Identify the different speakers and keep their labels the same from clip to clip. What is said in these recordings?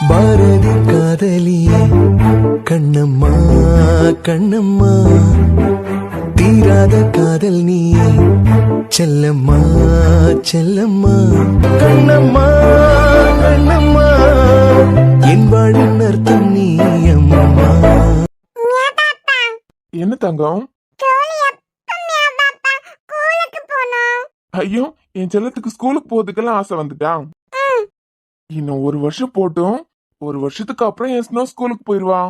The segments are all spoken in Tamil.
Speaker 1: பாரதி காதலியே கண்ணம்மா கண்ணம்மா, தீராத காதல் நீயே செல்லம்மா செல்லம்மா. கண்ணம்மா கண்ணம்மா, என் வாழின் அர்த்தம் நீ அம்மா.
Speaker 2: என்ன தங்கம்? ஐயோ, என் செல்லத்துக்கு ஸ்கூலுக்கு போறதுக்கெல்லாம் ஆசை வந்துட்டா. இன்னும் ஒரு வருஷம் போட்டும், ஒரு வருஷத்துக்கு அப்புறம் என் ஸ்னோ ஸ்கூலுக்கு போயிருவா.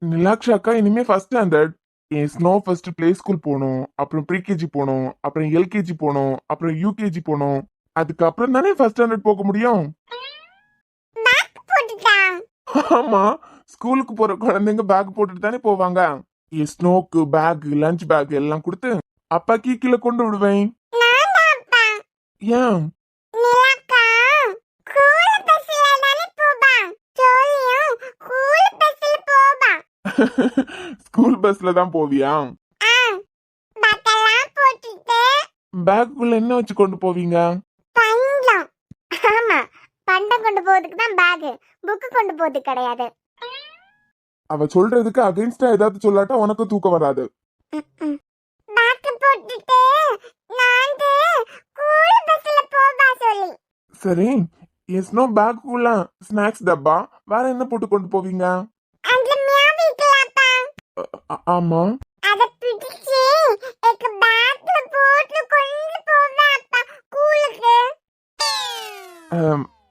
Speaker 2: நிலாக்ஷா அக்கா இனிமே ஃபர்ஸ்ட் ஸ்டாண்டர்ட். என் ஸ்னோ ஃபர்ஸ்ட் பிளே ஸ்கூல் போகணும், அப்புறம் ப்ரீகேஜி போகணும், அப்புறம் எல்கேஜி போகணும், அப்புறம் யூகேஜி போகணும். அதுக்கப்புறம் தானே ஃபர்ஸ்ட் ஸ்டாண்டர்ட் போக முடியும். ஆமா, ஸ்கூலுக்கு போற குழந்தைங்க பேக் போட்டுட்டு தானே போவாங்க. என் ஸ்னோக்கு பேக், லஞ்ச் பேக் எல்லாம் கொடுத்து அப்பா கீழே கொண்டு விடுவேன். ஏன்? ஸ்கூல் பஸ்ல தான் போவியா? பேக்குள்ள என்ன வச்சு கொண்டு போவீங்க?
Speaker 3: பண்டம் கொண்டு போறதுக்கு தான் பேக், புக் கொண்டு போறது கிடையாது.
Speaker 2: அவ சொல்றதுக்கு அகைன்ஸ்டா ஏதாவது சொல்லாட்டா உனக்கு தூக்கம் வராது. சரி, என் ஸ்னோ பேக்குள்ள ஸ்நாக்ஸ் டப்பா வேற என்ன போட்டு கொண்டு போவீங்க? ஆமா,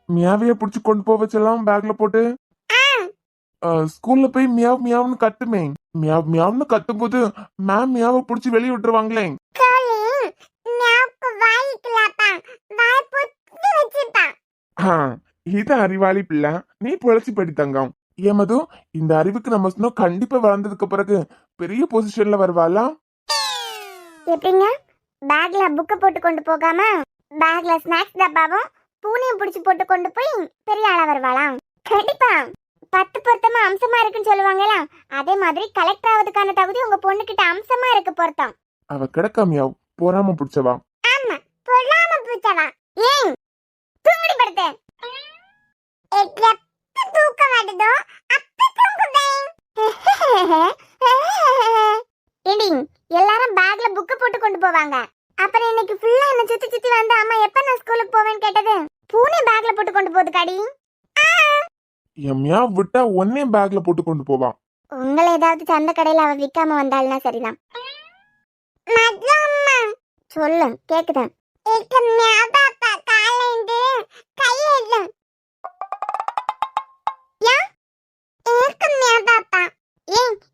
Speaker 2: மியாவிய புடிச்சு கொண்டு போக வச்சலாம் பேக்ல போட்டு. ஸ்கூல்ல போய் மியாவ் மியாவ்னு கத்துமே. மியாவ் மியாவ்னு கத்தும் போது மேம் மியாவை புடிச்சு வெளியே விட்டுருவாங்களே. இது அறிவாளி பிள்ளை, நீ பொழைச்சி படி தங்கம். ஏமது, இந்த அறிவுக்கு நம்ம ஸ்னோ கண்டிப்பா வளர்ந்ததுக்கு பிறகு பெரிய பொசிஷன்ல வருவாளா?
Speaker 3: எப்படிங்க? பேக்ல புக்க போட்டு கொண்டு போகாம பேக்ல ஸ்நாக்ஸ் டப்பாவும் பூனையும் புடிச்சு போட்டு கொண்டு போய் பெரிய ஆளா வருவாளா? கண்டிப்பா. 10 பொருத்தமா அம்சமா இருக்குன்னு சொல்லுவாங்களா, அதே மாதிரி கலெக்டர் ஆவதுக்கான தகுதி உங்க பொண்ணு கிட்ட அம்சமா இருக்கு பொருத்தம்.
Speaker 2: அவ கிடக்காமியாவ் பொறாம பிடிச்சவா.
Speaker 3: ஆமா, பொறாம பிடிச்சவா. ஏன் தூங்கடி படுத்து. எப்ப தூக்கம் வருதோ அப்ப தூங்குவேன். ஏண்டி, எல்லாரும் பேக்ல புக்க போட்டு கொண்டு போவாங்க. அப்புறம் இன்னைக்கு ஃபுல்லா என்ன சுத்தி சுத்தி வந்து அம்மா எப்ப நான் ஸ்கூலுக்கு போவேன்னு கேட்டது பூனை பேக்ல போட்டு கொண்டு போகுது காடி.
Speaker 2: எம்யா விட்டா ஒன்னே பேக்ல போட்டு கொண்டு போவான்.
Speaker 3: உங்களை ஏதாவது சந்த கடையில அவ விக்காம வந்தாள்னா சரிதான். சொல்லு, கேக்குதேன்.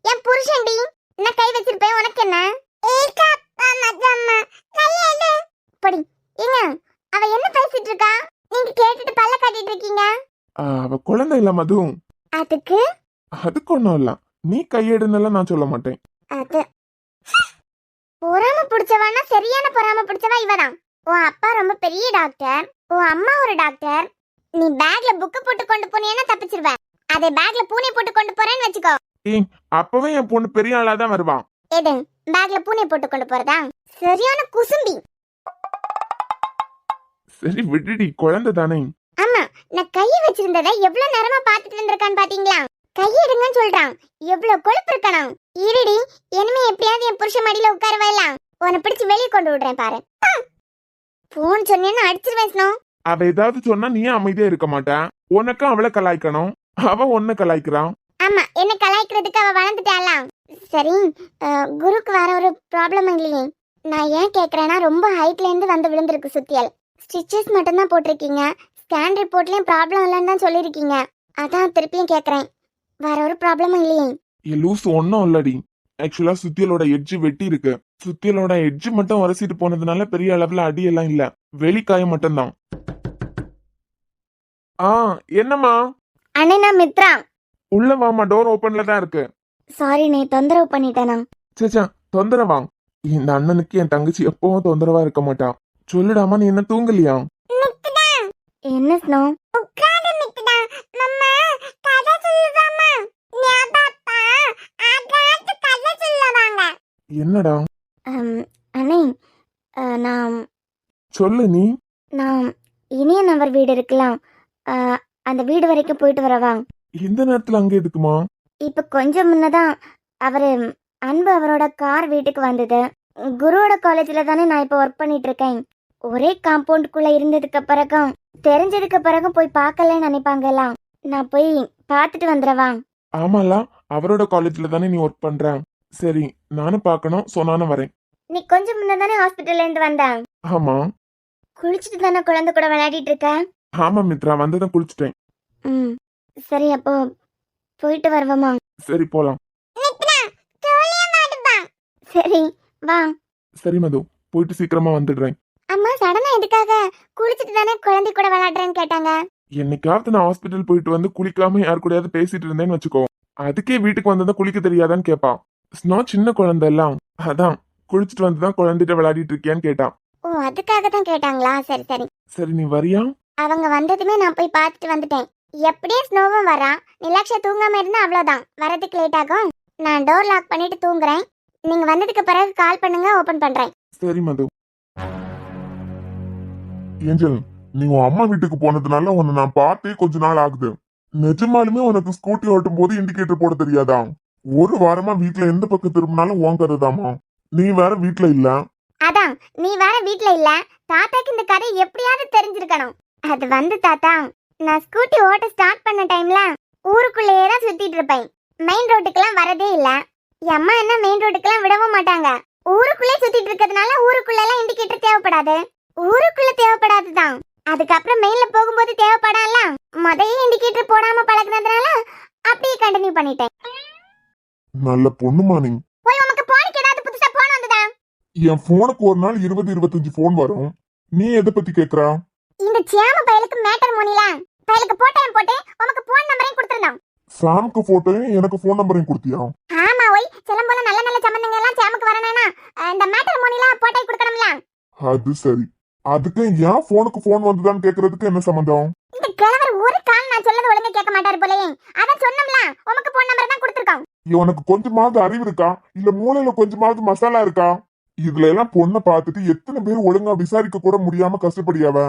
Speaker 3: என் புருஷன்டி நான் கை வச்சிருப்பேன், உனக்கு என்ன? படி ஏங்க, அவ என்ன பேசிட்டு இருக்கா? நீங்க கேட்டுட்டு பல்ல காட்டிட்டு இருக்கீங்க.
Speaker 2: அவ குழந்தை இல்ல மது.
Speaker 3: அதுக்கு
Speaker 2: ஒண்ணும் இல்ல, நீ கையெடுனால நான் சொல்ல மாட்டேன்.
Speaker 3: அது பொறாம பிடிச்சவானா? சரியான பொறாம பிடிச்சவா இவதான். உன் அப்பா ரொம்ப பெரிய டாக்டர், உன் அம்மா ஒரு டாக்டர். நீ பேக்ல புக்க போட்டு கொண்டு போனீன்னா தப்பிச்சிருவ. அதே பேக்ல பூனை போட்டு கொண்டு போறேன்னு வச்சுக்கோ.
Speaker 2: அப்பவே என் பொண்ணு பெரிய ஆளா தான் வருவான்.
Speaker 3: எது பேக்ல பூனை போட்டு கொண்டு போறதா? சரியான குசும்பி.
Speaker 2: சரி விடுடி, குழந்தை தானே.
Speaker 3: ஆமா, நான் கையை வச்சிருந்ததை எவ்வளவு நேரமா பாத்துட்டு இருந்திருக்கான்னு பாத்தீங்களா? கையை எடுங்கன்னு சொல்றான். எவ்வளவு கொழுப்பு இருக்கணும். இருடி, இனிமே எப்படியாவது என் புருஷ மடியில உட்கார வைலாம். உன்னை பிடிச்சு வெளியே கொண்டு விடுறேன் பாரு. போன் சொன்னேன்னு அடிச்சிருவேன் ஸ்னோ.
Speaker 2: அவ ஏதாவது சொன்னா நீ அமைதியா இருக்க மாட்டா. உனக்கும் அவளை கலாய்க்கணும், அவ உன்னை கலாய்க்கிறான்.
Speaker 3: ஆமா, என்ன கலாய்க்கிறதுக்கு அவ வளர்ந்துட்டாளா? சரி, குருக்கு வேற ஒரு ப்ராப்ளம் இல்லையே. நான் ஏன் கேக்குறேன்னா, ரொம்ப ஹைட்ல இருந்து வந்து விழுந்திருக்கு சுத்தியல். ஸ்டிச்சஸ் மட்டும் தான் போட்டிருக்கீங்க. ஸ்கேன் ரிப்போர்ட்லயும் ப்ராப்ளம் இல்லைன்னு தான் சொல்லிருக்கீங்க. அதான் திருப்பியும் கேக்குறேன், வேற ஒரு ப்ராப்ளமும் இல்லையே?
Speaker 2: லூஸ் ஒன்னும் இல்லடி. ஆக்சுவலா சுத்தியலோட எட்ஜ் வெட்டி இருக்கு. சுத்தியலோட எட்ஜ் மட்டும் உரசிட்டு போனதுனால பெரிய அளவுல அடி எல்லாம் இல்ல, வெளிக்காயம் மட்டும்தான். என்னம்மா?
Speaker 3: அண்ணே, நான் மித்ரா.
Speaker 2: உள்ள வாமா, டோர் ஓபன்ல தான் இருக்கு.
Speaker 3: சாரி, நீ தொந்தரவு பண்ணிட்டேனா?
Speaker 2: சேச்சா, தொந்தரவா? இந்த அண்ணனுக்கு என் தங்கச்சி எப்பவும் தொந்தரவா இருக்க மாட்டா. சொல்லுடாமா, நீ என்ன தூங்கலையா?
Speaker 3: என்ன ஸ்னோ?
Speaker 2: என்னடா?
Speaker 3: அண்ணே, நான்
Speaker 2: சொல்லு நீ.
Speaker 3: நான் இனியன் அவர் வீடு இருக்கலாம், அந்த வீடு வரைக்கும் போயிட்டு வரவா?
Speaker 2: இந்த நேரத்துல அங்க எதுக்குமா?
Speaker 3: இப்போ கொஞ்சம் முன்னதான் அவர் அன்பு அவரோட கார் வீட்டுக்கு வந்தது. குருவோட காலேஜில் தானே நான் இப்போ ஒர்க் பண்ணிட்டு இருக்கேன். ஒரே காம்பவுண்டுக்குள்ளே இருந்ததுக்கு பிறகும் தெரிஞ்சதுக்கு பிறகும் போய் பார்க்கலன்னு நினைப்பாங்கலாம். நான் போய் பார்த்துட்டு வந்துடவா?
Speaker 2: ஆமால, அவரோட காலேஜ்ல தானே நீ ஒர்க் பண்ற. சரி, நானும் பார்க்கணும், சோ நானும் வரேன்.
Speaker 3: நீ கொஞ்சம் முன்ன தானே ஹாஸ்பிட்டல்ல இருந்து வந்த.
Speaker 2: ஆமா.
Speaker 3: குளிச்சுட்டு தானே குழந்தை கூட விளையாடிட்டு இருக்க?
Speaker 2: ஆமா மித்ரா, வந்ததும் குளிச்சுட்டேன்.
Speaker 3: ம் சரி, அப்போ போயிட்டு வருவோமா?
Speaker 2: சரி போலாம்.
Speaker 3: சரி வா.
Speaker 2: சரி மது, போயிட்டு சீக்கிரமா வந்துடுறேன்.
Speaker 3: அம்மா சடனா எதுக்காக குளிச்சுட்டு தானே குழந்தை கூட விளையாடுறேன்னு கேட்டாங்க.
Speaker 2: என்னைக்காவது நான் ஹாஸ்பிட்டல் போயிட்டு வந்து குளிக்காம யார் கூடயாவது பேசிட்டு இருந்தேன்னு வச்சுக்கோ, அதுக்கே வீட்டுக்கு வந்தா குளிக்க தெரியாதான்னு கேப்பா. ஸ்னோ சின்ன குழந்தை எல்லாம், அதான் குளிச்சுட்டு வந்துதான் குழந்தைகிட்ட விளையாடிட்டு இருக்கியான்னு கேட்டான்.
Speaker 3: ஓ, அதுக்காக தான் கேட்டாங்களா? சரி சரி.
Speaker 2: சரி, நீ வரியா?
Speaker 3: அவங்க வந்ததுமே நான் போய் பார்த்துட்டு வந்துட்டேன். எப்படியே ஸ்னோவும் வரா. நிலாக்ஷா தூங்காம இருந்தா அவ்வளவுதான், வரதுக்கு லேட் ஆகும். நான் டோர் லாக் பண்ணிட்டு தூங்குறேன். நீங்க வந்ததுக்கு பிறகு கால் பண்ணுங்க, ஓபன் பண்றேன்.
Speaker 2: சரி மது.
Speaker 4: ஏஞ்சல், நீ உன் அம்மா வீட்டுக்கு போனதுனால உன்னை நான் பார்த்தே கொஞ்ச நாள் ஆகுது. நிஜமாலுமே உனக்கு ஸ்கூட்டி ஓட்டும் போது இண்டிகேட்டர் போட தெரியாதா? ஒரு வாரமா வீட்ல எந்த பக்கம் திரும்பினாலும் உன் கதைதாமா. நீ வேற வீட்ல இல்ல.
Speaker 3: அதான், நீ வேற வீட்ல இல்ல. தாத்தாக்கு இந்த கதை எப்படியாவது தெரிஞ்சிருக்கணும். அது வந்து தாத்தா, நான் ஸ்கூட்டி ஓட்ட ஸ்டார்ட் பண்ண டைம்ல ஊருக்குள்ளேயே தான் சுத்திட்டு இருப்பேன். மெயின் ரோட்டுக்கெல்லாம் வரதே இல்ல. என் அம்மா என்ன மெயின் ரோட்டுக்கெல்லாம் விடவும் மாட்டாங்க. ஊருக்குள்ளே சுத்திட்டு இருக்கிறதுனால ஊருக்குள்ள எல்லாம் இண்டிகேட்டர் தேவைப்படாது. ஊருக்குள்ள தேவைப்படாதுதான். அதுக்கப்புறம் மெயின்ல போகும்போது தேவைப்படால. முதல்ல இண்டிகேட்டர் போடாம பழகுனதுனால அப்படியே கண்டினியூ பண்ணிட்டேன்.
Speaker 4: நல்ல பொண்ணுமா நீ.
Speaker 3: போய் உனக்கு போனுக்கு ஏதாவது புதுசா போன் வந்ததா?
Speaker 4: என் போனுக்கு ஒரு நாள் 20-25 போன் வரும். நீ எதை பத்தி கேக்குறா?
Speaker 3: இந்த சேம பயலுக்கு மேட்டர் மோனில பயலுக்கு போட்டேன் போட்டு உனக்கு போன் நம்பரையும் கொடுத்துருந்தான்.
Speaker 4: சாமுக்கு போட்டோயும் எனக்கு போன் நம்பரையும் கொடுத்தியா?
Speaker 3: ஆமா ஓய், சிலம் போல நல்ல நல்ல சம்பந்தங்க எல்லாம் சேமுக்கு வரணும்னா இந்த மேட்டர் மோனில போட்டை கொடுக்கணும்ல.
Speaker 4: அது சரி. அதுக்கு என் போனுக்கு போன் வந்ததான்னு கேக்குறதுக்கு என்ன சம்பந்தம்?
Speaker 3: இந்த கிழவர் ஒரு கால் நான் சொல்லது ஒழுங்கா கேட்க மாட்டாரு போலயே. அதான் சொன்னோம்ல, உனக்கு போன் நம்பர் தான் கொடுத்துருக்கோம்.
Speaker 4: உனக்கு கொஞ்சமாவது அறிவு இருக்கா? இல்ல மூளையில கொஞ்சமாவது மசாலா இருக்கா? இதுல எல்லாம் பொண்ணை பார்த்துட்டு எத்தனை பேர் ஒழுங்கா விசாரிக்க கூட முடியாம கஷ்டப்படியாவ.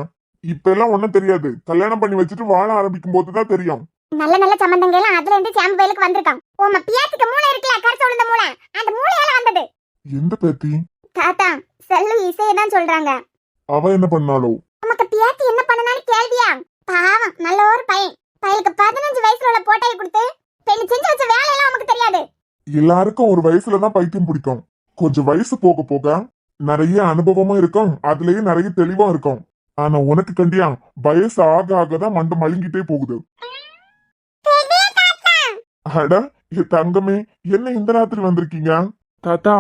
Speaker 4: இப்ப எல்லாம் ஒண்ணும் தெரியாது. கல்யாணம் பண்ணி வச்சுட்டு வாழ ஆரம்பிக்கும் போதுதான் தெரியும்.
Speaker 3: நல்ல நல்ல சம்பந்தங்க எல்லாம் அதுல இருந்து சேம்பு பயலுக்கு வந்திருக்கான். உங்க பியாத்துக்கு மூளை இருக்குல்ல, கரைச்ச விழுந்த மூளை, அந்த மூளையால வந்தது.
Speaker 4: எந்த பேத்தி?
Speaker 3: தாத்தா, செல்லு இசையை தான் சொல்றாங்க.
Speaker 4: அவ என்ன பண்ணாலோ?
Speaker 3: உமக்கு பியாத்தி என்ன பண்ணனாலும் கேள்வியா? பாவம், நல்ல ஒரு பையன். பயலுக்கு 15 வயசுல உள்ள போட்டையை கொடுத்து பெண் செஞ்சு வச்ச வேலையெல்லாம் உமக்கு தெரியாது.
Speaker 4: எல்லாருக்கும் ஒரு வயசுலதான் பைத்தியம் பிடிக்கும். கொஞ்சம் வயசு போக போக நிறைய அனுபவமும் இருக்கும், அதுலயே நிறைய தெளிவும் இருக்கும். ஆனா உனக்கு கண்டியா வயசு ஆக ஆகதான் மண்டை மழுங்கிட்டே போகுது. அட என் தங்கமே, என்ன இந்த ராத்திரி வந்திருக்கீங்க?
Speaker 2: தாத்தா,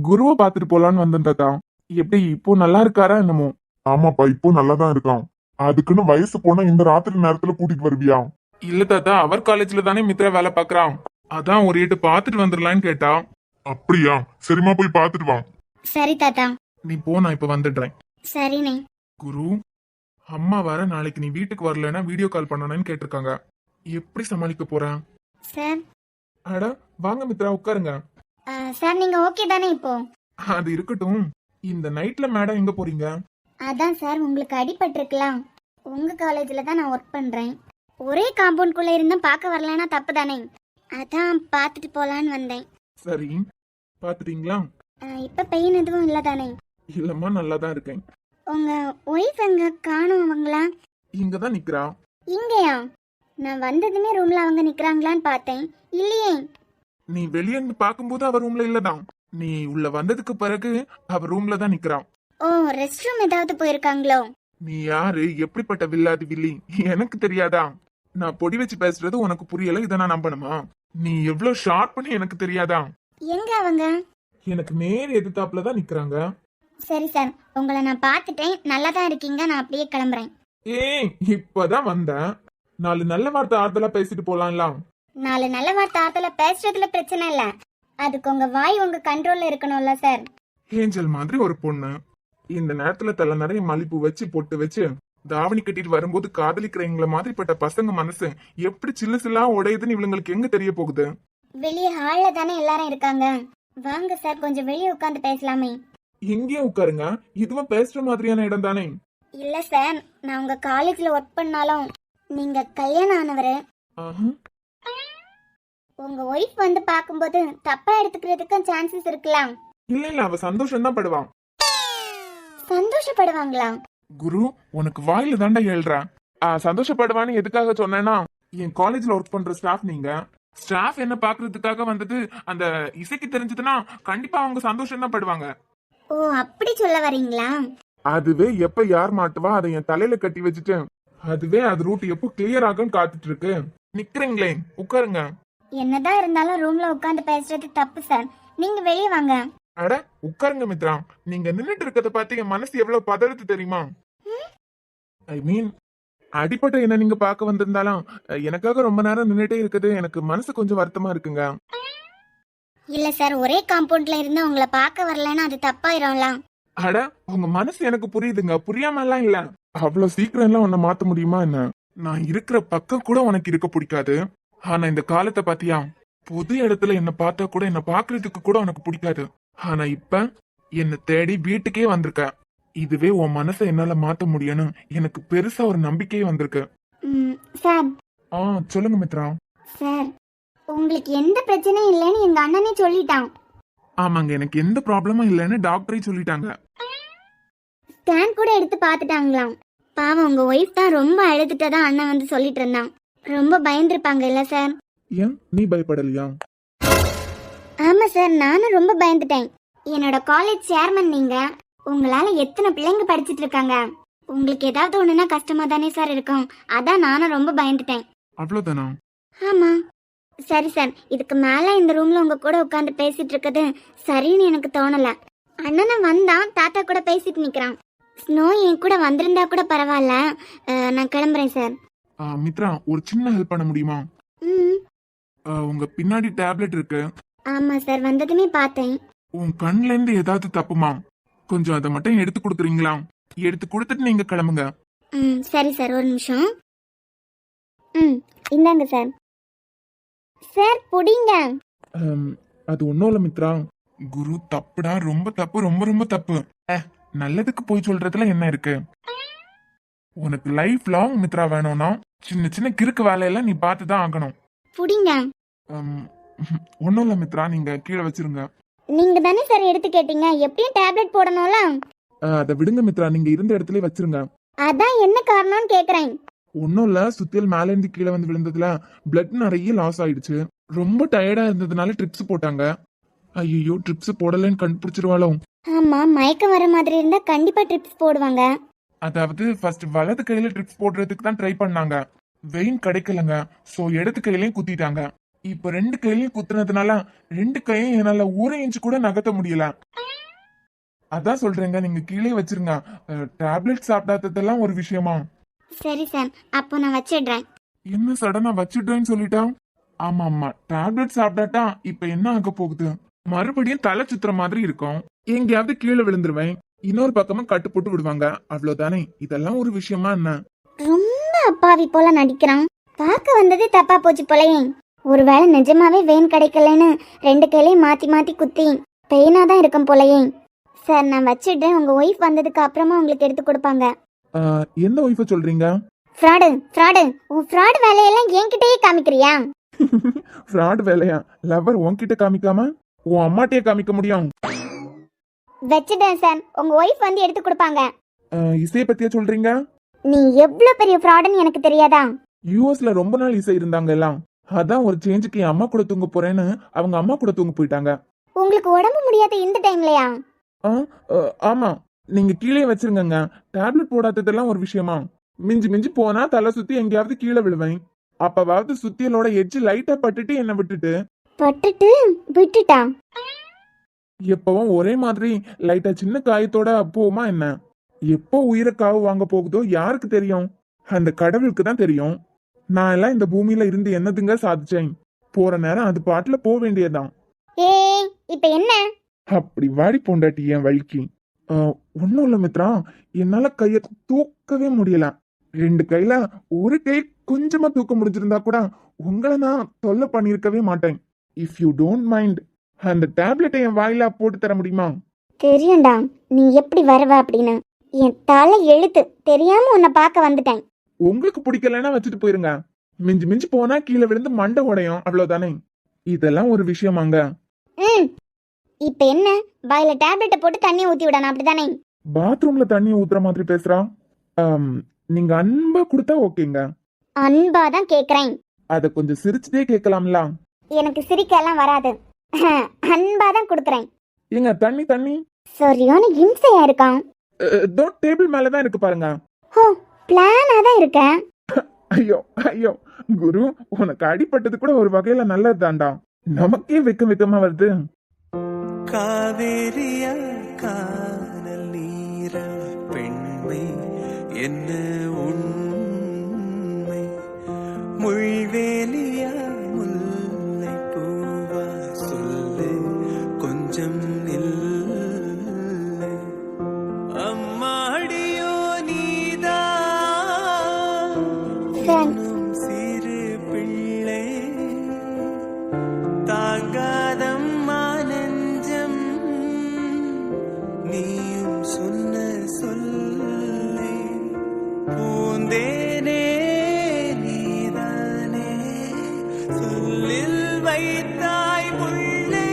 Speaker 2: குருவை பார்த்துட்டு போலான்னு வந்தேன் தாத்தா. எப்படி இப்போ நல்லா இருக்காரா என்னமோ?
Speaker 4: ஆமாப்பா, இப்போ நல்லாதான் இருக்கான். அதுக்குன்னு வயசு போனா இந்த ராத்திரி நேரத்துல கூட்டிட்டு வருவியா?
Speaker 2: இல்ல தாத்தா, அவர் காலேஜ்ல தானே மித்ரா வேலை பாக்குறான். அதான் ஒரு ஏட்டு பாத்துட்டு வந்துடலான்னு கேட்டா.
Speaker 4: அப்படியா? சரிமா, போய் பாத்துட்டு வா.
Speaker 3: சரி தாத்தா.
Speaker 2: நீ போ, நான் இப்ப வந்துடுறேன்.
Speaker 3: சரிண்ணே.
Speaker 2: குரு, அம்மா வர நாளைக்கு நீ வீட்டுக்கு வரலன்னா வீடியோ கால் பண்ணணும்னு கேட்டிருக்காங்க. எப்படி சமாளிக்க போறேன்?
Speaker 3: சார்.
Speaker 2: அட வாங்க மித்ரா, உட்காருங்க.
Speaker 3: சார், நீங்க ஓகே தானே இப்போ?
Speaker 2: அது இருக்கட்டும், இந்த நைட்ல மேடம் எங்க போறீங்க?
Speaker 3: அதான் சார், உங்களுக்கு அடிபட்டிருக்கலாம். உங்க காலேஜ்ல தான் நான் ஒர்க் பண்றேன். ஒரே காம்பவுண்ட்குள்ள இருந்தும் பார்க்க வரலன்னா தப்பு தானே. அதான் பார்த்துட்டு போலான்னு வந்தேன்.
Speaker 2: சரி, பாத்துட்டீங்களா?
Speaker 3: இப்ப பெயின் எதுவும் இல்ல தானே?
Speaker 2: இல்லம்மா, நல்லாதான் இருக்கேன்.
Speaker 3: உங்க ஒய்ஃப் எங்க காணும்? அவங்களா
Speaker 2: இங்கதான் நிக்கிறா.
Speaker 3: இங்கயா? நான் வந்ததுமே ரூம்ல அவங்க நிக்கிறாங்களான்னு பார்த்தேன். இல்லையே.
Speaker 2: நீ வெளியே இருந்து பாக்கும்போது அவ ரூம்ல இல்லதான். நீ உள்ள வந்ததுக்கு பிறகு அவ ரூம்ல தான் நிக்கிறான்.
Speaker 3: ஓ, ரெஸ்ட் ரூம் ஏதாவது போயிருக்காங்களோ?
Speaker 2: நீ யாரு, எப்படிப்பட்ட வில்லாதி வில்லி, எனக்கு தெரியாதா? நான் பொடி வச்சு பேசுறது உனக்கு புரியல, இதை நான் நம்பணுமா? நீ எவ்வளவு ஷார்ப்னு எனக்கு தெரியாதா?
Speaker 3: எங்க அவங்க?
Speaker 2: எனக்கு நேர் எதிர்த்தாப்புல தான் நிக்கிறாங்க.
Speaker 3: சரி சார், உங்களை நான் பார்த்துட்டேன். நல்லா தான் இருக்கீங்க. நான் அப்படியே கிளம்புறேன்.
Speaker 2: ஏய், இப்பதான் வந்தேன். 4 நல்ல வார்த்தை ஆறுதலா பேசிட்டு போலாம்ல.
Speaker 3: 4 நல்ல வார்த்தை ஆத்துல பேசுறதுல பிரச்சனை இல்ல. அதுக்கு உங்க வாய் உங்க கண்ட்ரோல்ல இருக்கணும்ல சார்.
Speaker 2: ஏஞ்சல் மாதிரி ஒரு பொண்ணு இந்த நேரத்துல தலை நிறைய மல்லிப்பூ வச்சு பொட்டு வச்சு தாவணி கட்டிட்டு வரும்போது காதலிக்கிறவங்கள மாதிரிப்பட்ட பசங்க மனசு எப்படி சில்லு சில்லா உடையுதுன்னு இவங்களுக்கு எங்க தெரிய போகுது?
Speaker 3: வெளியே ஹால்ல தானே எல்லாரும் இருக்காங்க. வாங்க சார், கொஞ்சம் வெளியே உட்கார்ந்து பேசலாமே.
Speaker 2: எங்கேயும் உட்காருங்க, இதுவும் பேசுற மாதிரியான இடம் தானே.
Speaker 3: இல்ல சார், நான் உங்க காலேஜ்ல ஒர்க் பண்ணாலும் நீங்க கல்யாணம் ஆனவரு.
Speaker 2: ஆஹா.
Speaker 3: உங்க ஒய்ஃப் வந்து பார்க்கும்போது தப்பா எடுத்துக்கிறதுக்கும் சான்சஸ் இருக்கலாம்.
Speaker 2: இல்ல இல்ல, அவ சந்தோஷம் தான் படுவான்.
Speaker 3: சந்தோஷப்படுவாங்களா?
Speaker 2: குரு, உனக்கு வாயில தாண்டா எழுறா. சந்தோஷப்படுவான்னு எதுக்காக சொன்னேன்னா, என் காலேஜ்ல ஒர்க் பண்ற ஸ்டாஃப் நீங்க. ஸ்டாஃப் என்ன பாக்குறதுக்காக வந்தது அந்த இசைக்கு தெரிஞ்சதுன்னா கண்டிப்பா அவங்க சந்தோஷம் தான் படுவாங்க.
Speaker 3: ஓ, அப்படி சொல்ல வரீங்களா?
Speaker 2: அதுவே எப்ப யார் மாட்டுவா அதை என் தலையில கட்டி வச்சுட்டு அதுவே அது ரூட் எப்போ கிளியர் ஆகும்னு காத்துட்டு இருக்கு. நிக்கிறீங்களே, உட்காருங்க.
Speaker 3: என்னதான் இருந்தாலும் ரூம்ல உட்கார்ந்து பேசுறது தப்பு சார். நீங்க வெளியே வாங்க.
Speaker 2: அட உட்காருங்க மித்ரா. நீங்க நின்னுட்டு இருக்கத பார்த்து என் மனசு எவ்வளவு பதறுது தெரியுமா? ஐ மீன், அடிப்பட்ட என்ன நீங்க பார்க்க வந்திருந்தாலும் எனக்காக ரொம்ப நேரம் நின்னுட்டே இருக்குது எனக்கு மனசு கொஞ்சம் வருத்தமா இருக்குங்க.
Speaker 3: இல்ல சார், ஒரே காம்பவுண்ட்ல இருந்து உங்களை பார்க்க வரலன்னா அது தப்பாயிரம்லாம்.
Speaker 2: அட உங்க மனசு எனக்கு புரியுதுங்க, புரியாம எல்லாம் இல்ல. அவ்வளவு சீக்கிரம் எல்லாம் உன்னை மாத்த முடியுமா என்ன? நான் இருக்கிற பக்கம் கூட உனக்கு இருக்க பிடிக்காது. ஆனா இந்த காலத்தை பாத்தியா, பொது இடத்துல என்ன பார்த்தா கூட என்ன பாக்குறதுக்கு கூட உனக்கு பிடிக்காது. ஆனா இப்ப என்ன தேடி வீட்டுக்கே வந்திருக்க. இதுவே உன் மனசை என்னால மாத்த முடியும்னு எனக்கு பெருசா ஒரு நம்பிக்கையே வந்திருக்கு.
Speaker 3: சார்.
Speaker 2: சொல்லுங்க மித்ரா.
Speaker 3: சார், உங்களுக்கு எந்த பிரச்சனையும் இல்லைன்னு எங்க அண்ணனே சொல்லிட்டான்.
Speaker 2: ஆமாங்க, எனக்கு எந்த ப்ராப்ளமும் இல்லைன்னு டாக்டரே சொல்லிட்டாங்க.
Speaker 3: ஸ்கேன் கூட எடுத்து பார்த்துட்டாங்களாம். பாவம், உங்க ஒய்ஃப் தான் ரொம்ப அழுதுட்டதா அண்ணன் வந்து சொல்லிட்டு இருந்தான். ரொம்ப பயந்துருப்பாங்க இல்ல சார்?
Speaker 2: ஏன் நீ பயப்படலையா?
Speaker 3: ஆமா சார், நானும் ரொம்ப பயந்துட்டேன். என்னோட காலேஜ் சேர்மன் நீங்க. உங்களால எத்தனை பிள்ளைங்க படிச்சிட்டு இருக்காங்க. உங்களுக்கு ஏதாவது ஒண்ணுன்னா கஷ்டமா தானே சார் இருக்கும். அதான் நானும் ரொம்ப பயந்துட்டேன்.
Speaker 2: அவ்வளவுதானா?
Speaker 3: ஆமா. சரி சார், இதுக்கு மேல இந்த ரூம்ல உங்க கூட உட்காந்து பேசிட்டு இருக்குது சரின்னு எனக்கு தோணல. அண்ணனை வந்தான், தாத்தா கூட பேசிட்டு நிக்கிறான். ஸ்னோ என் கூட வந்திருந்தா கூட பரவாயில்ல. நான் கிளம்புறேன் சார்.
Speaker 2: மித்ரா, ஒரு சின்ன ஹெல்ப் பண்ண முடியுமா?
Speaker 3: ம்.
Speaker 2: உங்க பின்னாடி டேப்லெட் இருக்கு.
Speaker 3: ஆமா சார், வந்ததுமே பார்த்தேன்.
Speaker 2: உன் கண்ணுல இருந்து ஏதாவது தப்புமா? கொஞ்சம் அதை மட்டும் எடுத்து கொடுக்குறீங்களா? எடுத்து கொடுத்துட்டு நீங்க கிளம்புங்க.
Speaker 3: சரி சார், ஒரு நிமிஷம். இந்தாங்க சார். சார் புடிங்க.
Speaker 2: அது ஒன்றும் இல்லை மித்ரா. குரு, தப்புடா, ரொம்ப தப்பு, ரொம்ப ரொம்ப தப்பு. நல்லதுக்கு போய் சொல்றதுல என்ன இருக்கு? உனக்கு லைஃப் லாங் மித்ரா வேணும்னா சின்ன சின்ன கிறுக்கு வேலையெல்லாம் நீ பார்த்து தான் ஆகணும்.
Speaker 3: புடிங்க.
Speaker 2: ஒன்றும் இல்லை மித்ரா, நீங்க கீழே வச்சிருங்க.
Speaker 3: நீங்க தானே சார் எடுத்து கேட்டீங்க, எப்படியும் டேப்லெட் போடணும்ல.
Speaker 2: அதை விடுங்க மித்ரா, நீங்க இருந்த இடத்துல வச்சிருங்க.
Speaker 3: அதான் என்ன காரணம்னு கேக்குறேன்.
Speaker 2: ஒன்னும் இல்ல, சுத்தியல் மேல இருந்து கீழே வந்து விழுந்ததுல பிளட் நிறைய லாஸ் ஆயிடுச்சு. ரொம்ப டயர்டா இருந்ததுனால ட்ரிப்ஸ் போட்டாங்க. ஐயோ, ட்ரிப்ஸ் போடலன்னு கண்டுபிடிச்சிருவாளோ?
Speaker 3: ஆமா, மயக்கம் வர மாதிரி இருந்தா கண்டிப்பா ட்ரிப்ஸ் போடுவாங்க.
Speaker 2: அதாவது ஃபர்ஸ்ட் வலது கையில ட்ரிப்ஸ் போடுறதுக்கு தான் ட்ரை பண்ணாங்க. வெயின் கிடைக்கலங்க, சோ இடது கையிலயும் குத்திட்டாங்க. இப்ப ரெண்டு கையிலயும் குத்துனதுனால ரெண்டு கையும் என்னால 1 இன்ச் கூட நகர்த்த முடியல. அதான் சொல்றேங்க, நீங்க கீழே வச்சிருங்க. டேப்லெட் சாப்பிடாததெல்லாம் ஒரு விஷயமா?
Speaker 3: சரி சார், அப்போ நான் வச்சிடுறேன்.
Speaker 2: என்ன சடனா வச்சிடுறேன்னு சொல்லிட்டா? ஆமா ஆமா, டேப்லெட் சாப்பிட்டாட்டா இப்ப என்ன ஆக போகுது? மறுபடியும் தலை சுத்துற மாதிரி இருக்கும். எங்கேயாவது கீழே விழுந்துருவேன். இன்னொரு பக்கமா கட்டு போட்டு விடுவாங்க. அவ்வளவுதானே. இதெல்லாம் ஒரு விஷயமா என்ன?
Speaker 3: ரொம்ப அப்பாவி போல நடிக்கிறான். பார்க்க வந்ததே தப்பா போச்சு போலயே. ஒருவேளை நிஜமாவே வெயின் கிடைக்கலன்னு ரெண்டு கையிலையும் மாத்தி மாத்தி குத்தி பெயினா தான் இருக்கும் போலயே. சார், நான் வச்சிடுறேன். உங்க ஒய்ஃப் வந்ததுக்கு அப்புறமா உங்களுக்கு எடுத்து கொடுப்பாங்க.
Speaker 2: எந்த ஒய்ஃபை சொல்றீங்க?
Speaker 3: Fraud fraud. உன் ஃப்ராடு வேலையெல்லாம் என்கிட்டயே காமிக்கிறியா?
Speaker 2: ஃப்ராட் வேலையா? லவர் உன்கிட்ட காமிக்காம உன் அம்மாட்டே காமிக்க முடியும்?
Speaker 3: வச்சிடுறேன் சார், உங்க ஒய்ஃப் வந்து எடுத்து கொடுப்பாங்க.
Speaker 2: இசையை பத்தியா சொல்றீங்க?
Speaker 3: நீ எவ்வளவு பெரிய ஃப்ராடுன்னு எனக்கு தெரியாதா?
Speaker 2: யூஎஸ்ல ரொம்ப நாள் இசை இருந்தாங்க எல்லாம். அதான் ஒரு சேஞ்சுக்கு என் அம்மா கூட தூங்க போறேன்னு அவங்க அம்மா கூட தூங்க போயிட்டாங்க.
Speaker 3: உங்களுக்கு உடம்பு முடியாத இந்த டைம்லயா?
Speaker 2: ஆமா, நீங்க கீழே வச்சிருங்க. டேப்லெட் போடாததெல்லாம் ஒரு விஷயமா? மிஞ்சி மிஞ்சி போனா தலை சுத்தி எங்கேயாவது கீழே விழுவேன். அப்பவாவது சுத்தியலோட எட்ஜ் லைட்டா பட்டுட்டு என்ன
Speaker 3: விட்டுட்டா?
Speaker 2: எப்பவும் ஒரே மாதிரி லைட்டா சின்ன காயத்தோட போமா என்ன? எப்போ உயிரை காவு வாங்க போகுதோ யாருக்கு தெரியும்? அந்த கடவுளுக்கு தான் தெரியும். நான் எல்லாம் இந்த பூமியில இருந்து என்னதுங்க சாதிச்சேன்? போற நேரம் அது பாட்டுல போக வேண்டியதுதான்.
Speaker 3: இப்ப என்ன?
Speaker 2: அப்படி வாடி போண்டாட்டி என் வழிக்கு. ஒன்னும் இல்ல மித்ரா, என்னால கைய தூக்கவே முடியல. ரெண்டு கையில ஒரு கை கொஞ்சமா தூக்க முடிஞ்சிருந்தா கூட உங்களை நான் தொல்லை பண்ணிருக்கவே மாட்டேன். இஃப் யூ டோன்ட் மைண்ட், அந்த டேப்லெட்டை என் வாயில போட்டு தர முடியுமா?
Speaker 3: தெரியும்டா நீ எப்படி வருவ அப்படின்னு. என் தலை எழுத்து தெரியாம உன்னை பார்க்க வந்துட்டேன்.
Speaker 2: உங்களுக்கு பிடிக்கலன்னா வச்சுட்டு போயிருங்க. மிஞ்சி மிஞ்சி போனா கீழே விழுந்து மண்டை உடையும், அவ்வளவுதானே. இதெல்லாம் ஒரு விஷயமாங்க?
Speaker 3: ம் இப்ப என்ன, வாயில டேப்லெட்டை போட்டு தண்ணி ஊத்தி விடணும் அப்படிதானே?
Speaker 2: பாத்ரூம்ல தண்ணி ஊத்துற மாதிரி பேசுறா. நீங்க அன்பா கொடுத்தா ஓகேங்க.
Speaker 3: அன்பா தான் கேக்குறேன்.
Speaker 2: அத கொஞ்சம் சிரிச்சுட்டே கேட்கலாம்ல.
Speaker 3: எனக்கு சிரிக்க எல்லாம் வராது. அன்பா தான் கொடுக்குறேன்.
Speaker 2: ஏங்க தண்ணி தண்ணி.
Speaker 3: சரியான இம்சையா இருக்கான்.
Speaker 2: டேபிள் மேலதான் இருக்கு பாருங்க.
Speaker 3: ஹோ, பிளானா தான் இருக்கேன்.
Speaker 2: ஐயோ ஐயோ குரு, உனக்கு அடிபட்டது கூட ஒரு வகையில நல்லதுதான்டா. நமக்கே வெக்கமா வருது.
Speaker 1: காவேரியா கானல் நீர பெண்மை என்ன உண்மை, முள்வேலியா முல்லை பூவா சொல்லு கொஞ்சம் நில்லை, அம்மாடியோ நீதான் சிறு பிள்ளை, தாங்காதம்மா நெஞ்சம் நீயும் சொன்ன சொல்லை, பூந்தேனே நீதானே சொல்லில் வைத்தாய் முல்லை,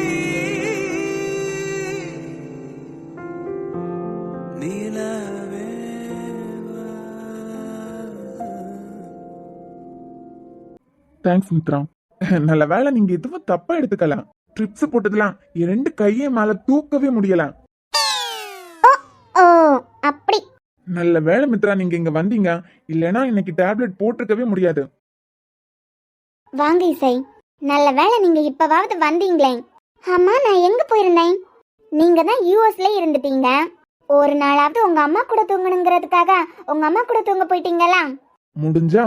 Speaker 1: நிலவே வா.
Speaker 2: தேங்க்ஸ் மித்ரா. நல்ல வேலை நீங்க எதுவும் தப்பா எடுத்துக்கலாம். ட்ரிப்ஸ் போட்டதுலாம் என் 2 கையை மேல தூக்கவே முடியல.
Speaker 3: ஓ அப்படி.
Speaker 2: நல்ல வேலை மித்ரா நீங்க இங்க வந்தீங்க, இல்லைன்னா இன்னைக்கு டேப்லெட் போட்டிருக்கவே முடியாது.
Speaker 3: வாங்க இசை, நல்ல வேளை நீங்க இப்பவாவது வந்தீங்களே. ஆமா, நான் எங்க போயிருந்தேன்? நீங்க தான் யூஎஸ்ல இருந்துட்டீங்க. ஒரு நாளாவது உங்க அம்மா கூட தூங்கணுங்கிறதுக்காக உங்க அம்மா கூட தூங்க போயிட்டீங்களா?
Speaker 2: முடிஞ்சா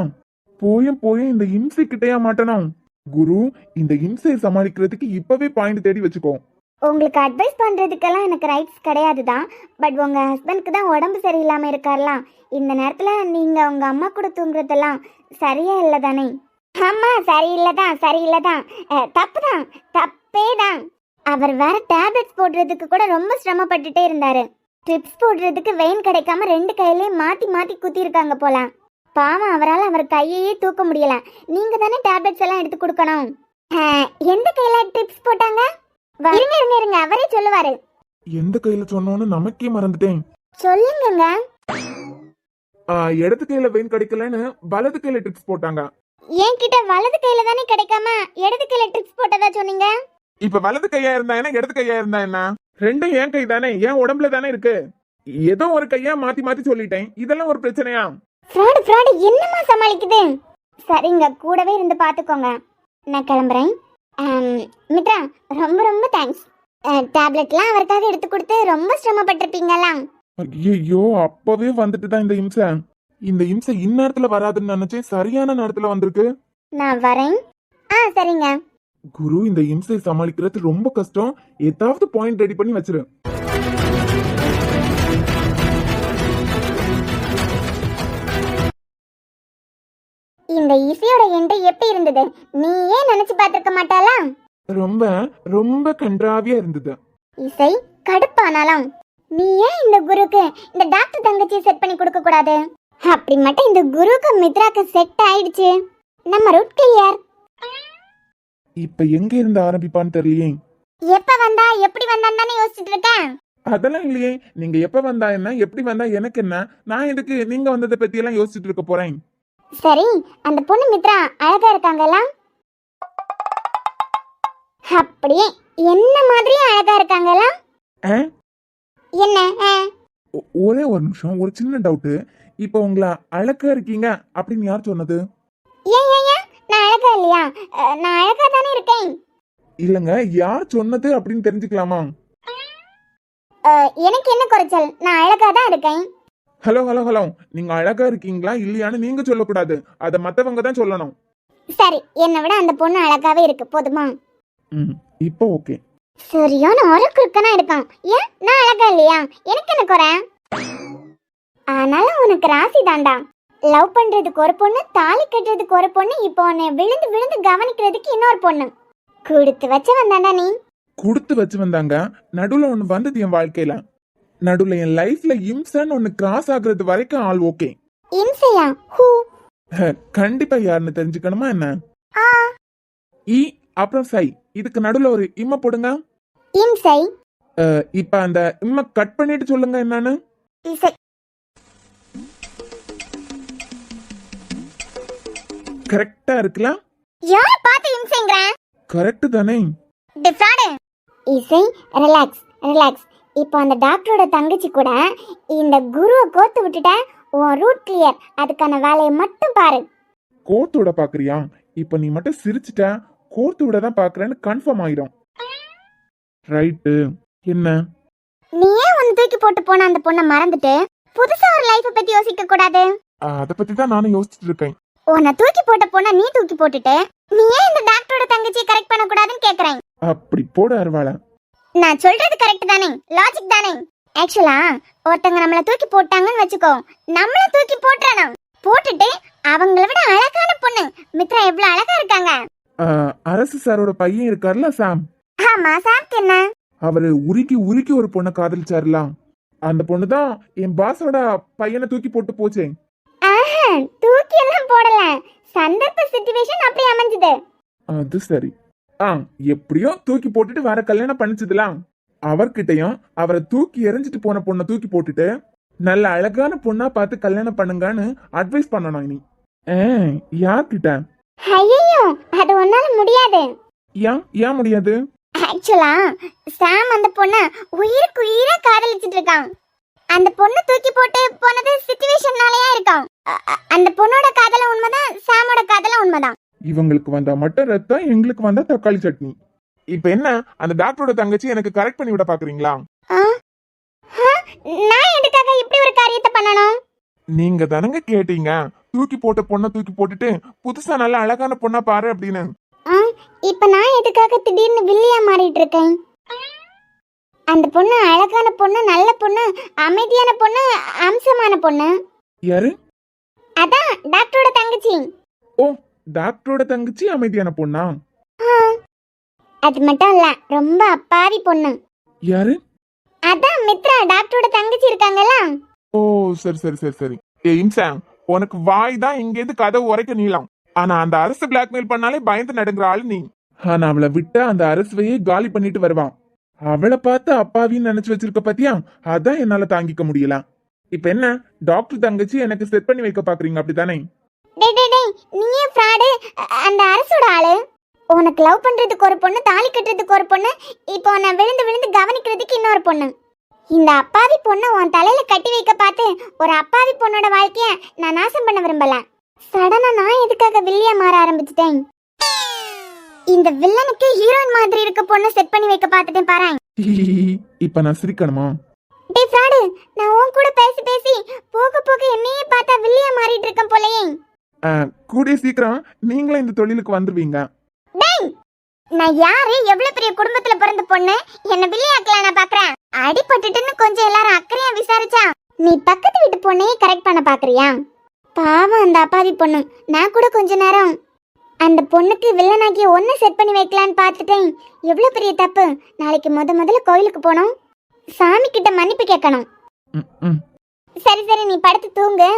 Speaker 2: போயும் இந்த இம்சை கிட்டையா மாட்டணும். குரு, இந்த இம்சையை சமாளிக்கிறதுக்கு இப்பவே பாயிண்ட் தேடி வச்சுக்கோ.
Speaker 3: உங்களுக்கு அட்வைஸ் பண்றதுக்கெல்லாம் எனக்கு ரைட்ஸ் கிடையாது தான். பட் உங்க ஹஸ்பண்ட்க்கு தான் உடம்பு சரியில்லாம இருக்கார்லாம். இந்த நேரத்துல நீங்க உங்க அம்மா கூட தூங்குறதெல்லாம் சரியா இல்லை தானே? ஆமா, சரியில்லைதான். தப்புதான், தப்பே தான். அவர் வேற டேப்லெட்ஸ் போடுறதுக்கு கூட ரொம்ப சிரமப்பட்டுட்டே இருந்தாரு. ட்ரிப்ஸ் போடுறதுக்கு வெயின் கிடைக்காம 2 கையிலையும் மாத்தி மாத்தி குத்தி இருக்காங்க போல. பாவம், அவரால் அவர் கையையே தூக்க முடியல. நீங்க தானே டேப்லெட்ஸ் எல்லாம் எடுத்து கொடுக்கணும். எந்த கையில ட்ரிப்ஸ் போட்டாங்க? இருங்க, அவரே சொல்லுவாரு.
Speaker 2: எந்த கையில சொன்னோன்னு நமக்கே மறந்துட்டேன்.
Speaker 3: சொல்லுங்க.
Speaker 2: இடது கையில வெயின் கிடைக்கலன்னு வலது கையில ட்ரிப்ஸ் போட்டாங்க.
Speaker 3: என்கிட்ட வலது கையில தானே கிடைக்காம இடது கையில ட்ரிப்ஸ் போட்டதா சொன்னீங்க.
Speaker 2: இப்ப வலது கையா இருந்தா என்ன, இடது கையா இருந்தா என்ன, ரெண்டும் என் கை தானே, என் உடம்புல தானே இருக்கு. ஏதோ ஒரு கையா மாத்தி மாத்தி சொல்லிட்டேன். இதெல்லாம் ஒரு பிரச்சனையா?
Speaker 3: ஃப்ராடு என்னமா சமாளிக்குது? சரிங்க, கூடவே இருந்து பாத்துக்கோங்க. நான் கிளம்புறேன். மித்ரா, ரொம்ப தேங்க்ஸ். டேப்லெட்லாம் அவருக்காக எடுத்து கொடுத்து ரொம்ப சிரமப்பட்டிருப்பீங்களா?
Speaker 2: ஐயோ, அப்பவே வந்துட்டு தான் இந்த இம்சை. இந்த இம்சை இந்நேரத்துல வராதுன்னு நினைச்சேன், சரியான நேரத்துல வந்திருக்கு.
Speaker 3: நான் வரேன். சரிங்க.
Speaker 2: குரு, இந்த இம்சை சமாளிக்கிறது ரொம்ப கஷ்டம். ஏதாவது பாயிண்ட் ரெடி பண்ணி வச்சிரு.
Speaker 3: இந்த இசையோட எண்டை எப்படி இருந்தது? நீ ஏன் நினைச்சு பார்த்திருக்க மாட்டாளா?
Speaker 2: ரொம்ப கன்றாவியா இருந்தது.
Speaker 3: இசை கடுப்பானாலும் நீ ஏன் இந்த குருக்கு இந்த டாக்டர் தங்கச்சியை செட் பண்ணி கொடுக்க கூடாது? அப்படி மட்டும் இந்த குருக்கு மித்ராக்கு செட் ஆயிடுச்சு. நம்ம ரூட் கிளியர்.
Speaker 2: இப்ப எங்க இருந்து ஆரம்பிப்பான்னு தெரியலையே.
Speaker 3: எப்ப வந்தா எப்படி வந்தான்னு தானே யோசிச்சுட்டு இருக்கேன்.
Speaker 2: அதெல்லாம் இல்லையே. நீங்க எப்ப வந்தா என்ன, எப்படி வந்தா எனக்கு என்ன, நான் எதுக்கு நீங்க வந்ததை பத்தி எல்லாம் யோசிச்சுட்டு இருக்க போறேன்.
Speaker 3: சரி, அந்த பொண்ணு மித்ரா அழகா இருக்காங்களா? அப்படியே என்ன மாதிரியே அழகா இருக்காங்களா? என்ன?
Speaker 2: ஒரே ஒரு நிமிஷம், ஒரு சின்ன டவுட். இப்ப உங்களை அழகா இருக்கீங்க அப்படின்னு யார் சொன்னது?
Speaker 3: ஏன் நான் அழகா இல்லையா? நான் அழகா தானே இருக்கேன்.
Speaker 2: இல்லங்க, யார் சொன்னது அப்படின்னு தெரிஞ்சுக்கலாமா?
Speaker 3: எனக்கு என்ன குறைச்சல்? நான் அழகா தான் இருக்கேன்.
Speaker 2: ஹலோ, நீங்க அழகா இருக்கீங்களா இல்லையான்னு நீங்க சொல்லக்கூடாது, அத மத்தவங்க தான் சொல்லணும்.
Speaker 3: சரி, என்னை விட அந்த பொண்ணு அழகாவே இருக்கு, போதுமா?
Speaker 2: இப்போ ஓகே.
Speaker 3: சரியான ஒரக்குறுக்கனா இருக்கான். ஏன் நான் அழகா இல்லையா? எனக்கு என்ன குறை? ஆனாலும் உனக்கு ராசி தாண்டா. லவ் பண்றதுக்கு ஒரு பொண்ணு, தாலி கட்டுறதுக்கு ஒரு பொண்ணு, இப்போ உன்னை விழுந்து விழுந்து கவனிக்கிறதுக்கு இன்னொரு பொண்ணு. கொடுத்து வச்சு வந்தாண்டா நீ.
Speaker 2: கொடுத்து வச்சு வந்தாங்க, நடுவுல ஒண்ணு வந்தது என் வாழ்க்கையில. நடுவுல என் லைஃப்ல இம்சன்னு ஒன்னு கிராஸ் ஆகுறது வரைக்கும் ஆல் ஓகே.
Speaker 3: இம்சையா? ஹூ?
Speaker 2: கண்டிப்பா யாருன்னு தெரிஞ்சுக்கணுமா என்ன?
Speaker 3: ஆ,
Speaker 2: இ அப்புறம் சை, இதுக்கு நடுவுல ஒரு இம்ம போடுங்க.
Speaker 3: இம்சை.
Speaker 2: இப்ப அந்த இம்ம கட் பண்ணிட்டு சொல்லுங்க என்னன்னு.
Speaker 3: இசை.
Speaker 2: கரெக்டா இருக்கலாம்.
Speaker 3: யார் பார்த்து இம்சைங்கற?
Speaker 2: கரெக்ட் தானே?
Speaker 3: டிஃப்ராடு. இசை, ரிலாக்ஸ் ரிலாக்ஸ். இப்போ அந்த டாக்டரோட தங்கச்சி கூட இந்த குருவை கோத்து விட்டுட்ட. உன் ரூட் கிளியர். அதுக்கான வேலையை மட்டும் பாரு.
Speaker 2: கோர்த்து விட பாக்குறியா? இப்ப நீ மட்டும் சிரிச்சிட்ட, கோர்த்து விட தான் பாக்குறேன்னு கன்ஃபார்ம் ஆயிடும். ரைட்டு. என்ன?
Speaker 3: நீ ஏன் வந்து தூக்கி போட்டு போன அந்த பொண்ணை மறந்துட்டு புதுசா ஒரு லைஃப பத்தி யோசிக்க கூடாது?
Speaker 2: அத பத்தி தான் நானும் யோசிச்சுட்டு இருக்கேன்.
Speaker 3: உன்னை தூக்கி போட்ட பொண்ணை நீ தூக்கி போட்டுட்டு நீ ஏன் இந்த டாக்டரோட தங்கச்சியை கரெக்ட் பண்ண கூடாதுன்னு கேக்குறேன்.
Speaker 2: அப்படி போட அருவாள.
Speaker 3: நான் சொல்றது கரெக்ட் தானே? லாஜிக் தானே? ஆக்சுவலா ஒருத்தங்க நம்மள தூக்கி போட்டாங்கன்னு வச்சுக்கோ, நம்மள தூக்கி போட்டுறணும். போட்டுட்டு அவங்கள விட அழகான பொண்ணு மித்ரா எவ்வளவு அழகா இருக்காங்க.
Speaker 2: அரசு சாரோட பையன் இருக்கார்ல சாம்,
Speaker 3: ஆமா, சாம்க்கு என்ன?
Speaker 2: அவரு உருக்கி உருக்கி ஒரு பொண்ணை காதலிச்சாருலாம். அந்த பொண்ணு தான் என் பாஸோட பையனை தூக்கி போட்டு போச்சே.
Speaker 3: ஆஹா, தூக்கி எல்லாம் போடல. சந்தர்ப்ப சிச்சுவேஷன் அப்படி அமைஞ்சது.
Speaker 2: அது சரி. எப்படியோ தூக்கி போட்டுட்டு வேற கல்யாணம் பண்ணிச்சதுலாம். அவர்கிட்டயும் அவரை தூக்கி எறிஞ்சிட்டு போன பொண்ணை தூக்கி போட்டுட்டு நல்ல அழகான பொண்ணா பார்த்து கல்யாணம் பண்ணுங்கன்னு அட்வைஸ் பண்ணணும். நீ யார்கிட்ட?
Speaker 3: ஐயோ, அது ஒன்னால முடியாது.
Speaker 2: ஏன் முடியாது?
Speaker 3: ஆக்சுவலா சாம் அந்த பொண்ண உயிருக்கு உயிரா காதலிச்சிட்டு இருக்கான். அந்த பொண்ணு தூக்கி போட்டு போனது சிச்சுவேஷன்னாலயா இருக்கான். அந்த பொண்ணோட காதல உண்மைதான், சாமோட காதல உண்மைதான்.
Speaker 2: இவங்களுக்கு வந்தா மட்டும் ரத்தம், எங்களுக்கு வந்தா தக்காளி சட்னி. இப்ப என்ன, அந்த டாக்டரோட தங்கச்சி எனக்கு கரெக்ட் பண்ணி விட பாக்குறீங்களா?
Speaker 3: நான் எதுக்காக இப்படி ஒரு காரியத்தை பண்ணணும்?
Speaker 2: நீங்க தானங்க கேட்டீங்க தூக்கி போட்ட பொண்ணை தூக்கி போட்டுட்டு புதுசா நல்ல அழகான பொண்ணா பாரு அப்படின்னு.
Speaker 3: இப்ப நான் எதுக்காக திடீர்னு வில்லியா மாறிட்டு இருக்கேன்? அந்த பொண்ணு அழகான பொண்ணு, நல்ல பொண்ணு, அமைதியான பொண்ணு, அம்சமான பொண்ணு.
Speaker 2: யாரு?
Speaker 3: அதான் டாக்டரோட தங்கச்சி.
Speaker 2: ஓ, டாக்டரோட தங்கச்சி அமைதியான பொண்ணா?
Speaker 3: அது மட்டும் இல்ல, ரொம்ப அப்பாவி பொண்ணு.
Speaker 2: யாரு?
Speaker 3: அதான் மித்ரா, டாக்டரோட தங்கச்சி இருக்காங்கல்ல.
Speaker 2: ஓ, சரி சரி சரி சரி. இம்சாங், உனக்கு வாய் தான் இங்கேருந்து கதவு உரைக்க நீளம். ஆனா அந்த அரசு பிளாக்மெயில் பண்ணாலே பயந்து நடுங்குற ஆளு நீ. ஆனா அவளை விட்டா அந்த அரசுவையே காலி பண்ணிட்டு வருவான். அவளை பார்த்து அப்பாவின்னு நினைச்சு வச்சிருக்க பாத்தியா? அதான் என்னால தாங்கிக்க முடியல. இப்ப என்ன, டாக்டர் தங்கச்சி எனக்கு செட் பண்ணி வைக்க பாக்குறீங்க அப்படித்தானே?
Speaker 3: நீயே ஃப்ராடு. அந்த அரசோட ஆளு. உனக்கு லவ் பண்றதுக்கு ஒரு பொண்ணு, தாலி கட்டுறதுக்கு ஒரு பொண்ணு, இப்போ உன்னை விழுந்து விழுந்து கவனிக்கிறதுக்கு இன்னொரு பொண்ணு. இந்த அப்பாவி பொண்ணை உன் தலையில கட்டி வைக்க பார்த்து ஒரு அப்பாவி பொண்ணோட வாழ்க்கைய நான் நாசம் பண்ண விரும்பல. சடனா நான் எதுக்காக வில்லியா மாற ஆரம்பிச்சிட்டேன்? இந்த வில்லனுக்கு ஹீரோயின் மாதிரி இருக்க பொண்ணை செட் பண்ணி வைக்க பார்த்துட்டேன் பாரு.
Speaker 2: இப்ப நான் சிரிக்கணுமா?
Speaker 3: டேய் ஃப்ராடு, நான் உன் கூட பேசி பேசி போக போக என்னையே பார்த்தா வில்லியா மாறிட்டு இருக்கேன் போலயே.
Speaker 2: கூடிய சீக்கிரம் நீங்களும் இந்த தொழிலுக்கு வந்துருவீங்க.
Speaker 3: டேய், நான் யாரு, எவ்வளவு பெரிய குடும்பத்துல பிறந்த பொண்ணு, என்ன வில்லியாக்கலாம் நான் பாக்குறேன். அடிபட்டுட்டுன்னு கொஞ்சம் எல்லாரும் அக்கறையா விசாரிச்சா நீ பக்கத்து வீட்டு பொண்ணையே கரெக்ட் பண்ண பாக்குறியா? பாவம் அந்த அப்பாவி பொண்ணு. நான் கூட கொஞ்ச நேரம் அந்த பொண்ணுக்கு வில்லனாக்கி ஒன்னு செட் பண்ணி வைக்கலான்னு பார்த்துட்டேன். எவ்வளவு பெரிய தப்பு. நாளைக்கு முதல்ல கோயிலுக்கு போனோம், சாமி கிட்ட மன்னிப்பு கேட்கணும். சரி சரி, நீ படுத்து தூங்கு.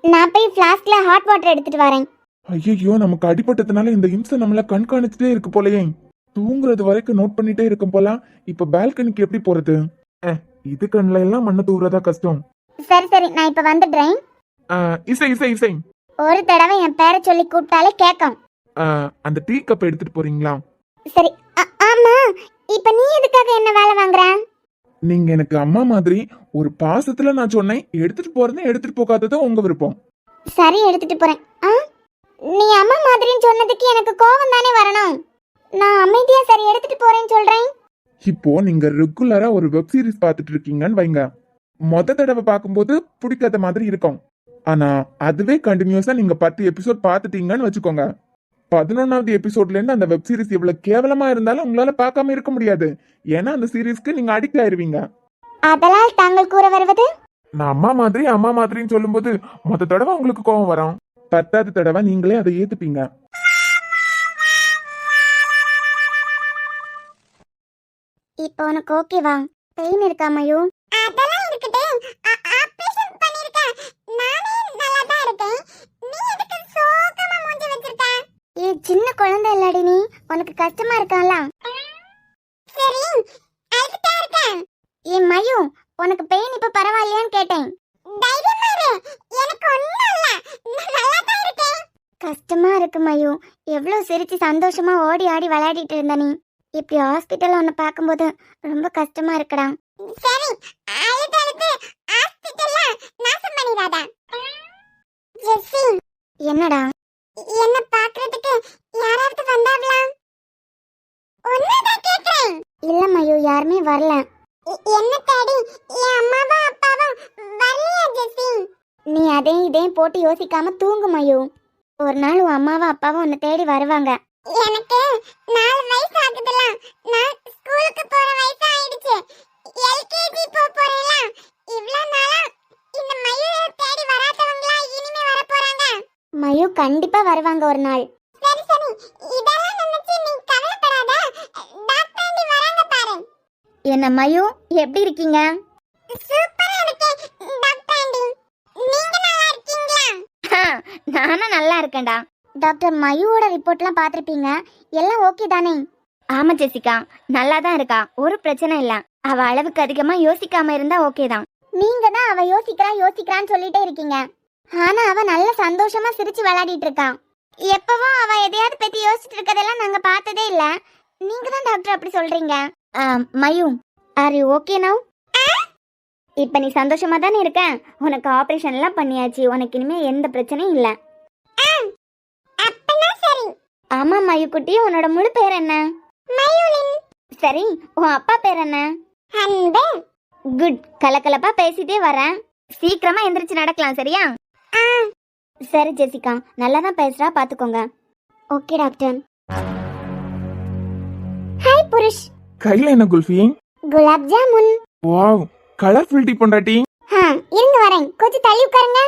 Speaker 3: நான் போய் ஃப்ளாஸ்க்ல ஹாட் வாட்டர் எடுத்துட்டு வரேன்.
Speaker 2: ஐயோ, நமக்கு அடிபட்டதுனால இந்த இம்சை நம்மள கண்காணிச்சுட்டே இருக்கு போலயே. தூங்குறது வரைக்கும் நோட் பண்ணிட்டே இருக்கும் போல. இப்ப பால்கனிக்கு எப்படி போறது? இது கண்ணுல எல்லாம் மண்ணு தூவுறதா கஷ்டம்.
Speaker 3: சரி சரி, நான் இப்ப வந்துடுறேன்.
Speaker 2: இசை இசை இசை,
Speaker 3: ஒரு தடவை என் பேரை சொல்லி கூப்பிட்டாலே கேட்கும்.
Speaker 2: அந்த டீ கப் எடுத்துட்டு போறீங்களா?
Speaker 3: சரி. ஆமா, இப்ப நீ எதுக்காக என்ன வேலை வாங்குற?
Speaker 2: நீங்க எனக்கு அம்மா மாதிரி. ஒரு பாசத்துல நான் சொன்னேன், எடுத்துட்டு போறதும் எடுத்துட்டு போகாததும் உங்க விருப்பம்.
Speaker 3: சரி, எடுத்துட்டு போறேன். நீ அம்மா மாதிரின்னு சொன்னதுக்கு எனக்கு கோவம் தானே வரணும். நான் அமைதியா சரி எடுத்துட்டு போறேன்னு சொல்றேன்.
Speaker 2: இப்போ நீங்க ரெகுலரா ஒரு வெப் சீரிஸ் பார்த்துட்டு இருக்கீங்கன்னு வைங்க. தடவை பார்க்கும்போது பிடிக்காத மாதிரி இருக்கும். ஆனா அதுவே கண்டினியூஸா நீங்க 10 எபிசோட் பார்த்துட்டீங்கன்னு வச்சுக்கோங்க. 11வது எபிசோட்ல இருந்து அந்த வெப் சீரிஸ் எவ்வளவு கேவலமா இருந்தாலும் உங்களால பார்க்காம இருக்க முடியாது. ஏன்னா அந்த சீரிஸ்க்கு நீங்க அடிக்ட் ஆயிருவீங்க.
Speaker 3: அதனால் தாங்கள் கூற வருவது,
Speaker 2: நான் அம்மா மாதிரின்னு சொல்லும்போது தடவை உங்களுக்கு கோபம் வரும். 10வது தடவை நீங்களே அதை ஏத்துப்பீங்க.
Speaker 3: இப்போ உனக்கு ஓகேவா? பெயின் இருக்கா மயூ? அதெல்லாம் உனக்கு கஷ்டமா இருக்கான்ல? சரி, அழுதுட்டா இருக்கேன். ஏன் மயு, உனக்கு பெயின் இப்ப பரவாயில்லையான்னு கேட்டேன். தைரியமா இரு, எனக்கு ஒண்ணும் இல்ல, நான் நல்லா தான் இருக்கேன். கஷ்டமா இருக்கு மயு, எவ்வளவு சிரிச்சு சந்தோஷமா ஓடி ஆடி விளையாடிட்டு இருந்த நீ இப்படி ஹாஸ்பிட்டல்ல உன்னை பார்க்கும்போது ரொம்ப கஷ்டமா இருக்குடா. சரி, அழுது அழுது ஹாஸ்பிட்டல்ல நாசம் பண்ணிடாத. ஜெஸ்ஸி, என்னடா? என்ன பார்க்கிறதுக்கு யாராவது வந்தாங்களா? ஒன்னதான் கேக்குறேன். இல்ல மயு, யாருமே வரல. என்ன தேடி என் அம்மாவா அப்பாவா வரலையா ஜெஸ்ஸி? நீ அதையும் இதையும் போட்டு யோசிக்காம தூங்கு மயு. ஒரு நாள் உன் அம்மாவா அப்பாவும் உன்னை தேடி வருவாங்க. எனக்கு 4 வயசு ஆகுதுல, நான் ஸ்கூலுக்கு போற வயசு ஆயிடுச்சு. எல்கேஜி போறேன்ல, இவ்ளோ நாளா இந்த மயு தேடி வராதவங்களா இனிமே வர போறாங்க. மயு கண்டிப்பா வருவாங்க ஒரு நாள். சரி சரி, இதெல்லாம் நினைச்சு நீ கவலைப்படாத, டாக்டர் ஆண்டி வராங்க பாரு. என்ன மயு, எப்படி இருக்கீங்க? சூப்பரா இருக்கேன் டாக்டர் ஆண்டி. நீங்க நல்லா இருக்கீங்களா? நானும் நல்லா இருக்கேன்டா. டாக்டர், மயுவோட ரிப்போர்ட்லாம் பார்த்திருப்பீங்க, எல்லாம் ஓகே தானே? ஆமா ஜெசிகா, நல்லா தான் இருக்கா, ஒரு பிரச்சனை இல்ல. அவ அளவுக்கு அதிகமா யோசிக்காம இருந்தா ஓகே தான். நீங்க தான் அவ யோசிக்கிறான்னு சொல்லிட்டே இருக்கீங்க. ஆனா அவ நல்ல சந்தோஷமா சிரிச்சு விளையாடிட்டு இருக்கா. எப்பவும் அவ எதையாவது பத்தி யோசிச்சுட்டு இருக்கதெல்லாம் நாங்க பார்த்ததே இல்ல. நீங்க தான் டாக்டர் அப்படி சொல்றீங்க. மயு, ஆர் யூ ஓகே நவ்? இப்ப நீ சந்தோஷமா தானே இருக்க? உனக்கு ஆபரேஷன் எல்லாம் பண்ணியாச்சு, உனக்கு இனிமே எந்த பிரச்சனையும் இல்ல. ஆமா மயு குட்டி, உன்னோட முழு பேர் என்ன? மயுலின். சரி, உன் அப்பா பேர் என்ன? அன்பு. குட், கலகலப்பா பேசிட்டே வரேன். சீக்கிரமா எந்திரிச்சு நடக்கலாம், சரியா? சரி ஜெசிகா, நல்லா தான் பேசுறா, பாத்துக்கோங்க. Okay doctor. ஹாய் புருஷ்.
Speaker 2: கையில என்ன kulfi?
Speaker 3: Gulab jamun.
Speaker 2: Wow, colourful tea பொண்டாட்டி.
Speaker 3: இருங்க வரேன், கொஞ்சம் தள்ளி உட்காருங்க.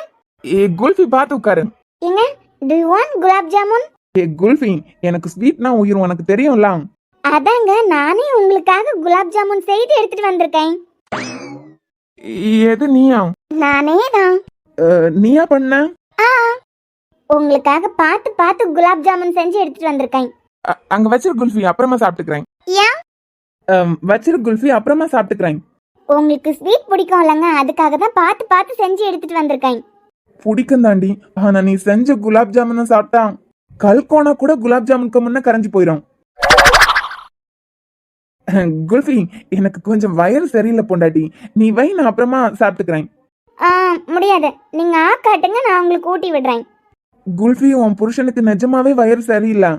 Speaker 2: ஏ குல்ஃபி, பார்த்து உட்காரு.
Speaker 3: என்ன, do you want gulab jamun?
Speaker 2: ஏ குல்ஃபி, எனக்கு ஸ்வீட்னா உயிர், உனக்கு தெரியும்ல.
Speaker 3: அதாங்க, நானே உங்களுக்காக குலாப் ஜாமுன் செய்து எடுத்துட்டு வந்திருக்கேன்.
Speaker 2: எது நீயா?
Speaker 3: நானே தான்.
Speaker 2: நீயா பண்ண?
Speaker 3: உங்களுக்காக பார்த்து பார்த்து குலாப் ஜாமுன் செஞ்சு எடுத்துட்டு வந்திருக்கேன்.
Speaker 2: அங்க வச்சிரு குல்ஃபி, அப்புறமா சாப்பிட்டுக்கிறேன்.
Speaker 3: ஏன்?
Speaker 2: வச்சிரு குல்ஃபி, அப்புறமா சாப்பிட்டுக்கிறேன்.
Speaker 3: உங்களுக்கு ஸ்வீட் பிடிக்கும் இல்லைங்க, அதுக்காக தான் பார்த்து பார்த்து செஞ்சு எடுத்துட்டு வந்திருக்கேன்.
Speaker 2: பிடிக்கும் தாண்டி, ஆனா நீ செஞ்ச குலாப் ஜாமுன் சாப்பிட்டா கல்கோனா கூட குலாப் ஜாமுனுக்கு முன்ன கரைஞ்சு போயிடும். குல்ஃபி, எனக்கு கொஞ்சம் வயிறு சரியில்லை பொண்டாட்டி, நீ வை, நான் அப்புறமா சாப்பிட்டுக்கிறேன்.
Speaker 3: முடியாது, நீங்க காட்டுங்க, நான் உங்களுக்கு ஊட்டி விடுறேன்.
Speaker 2: குல்ஃபி, உன் புருஷனுக்கு நிஜமாவே வயிறு சரியில்லை.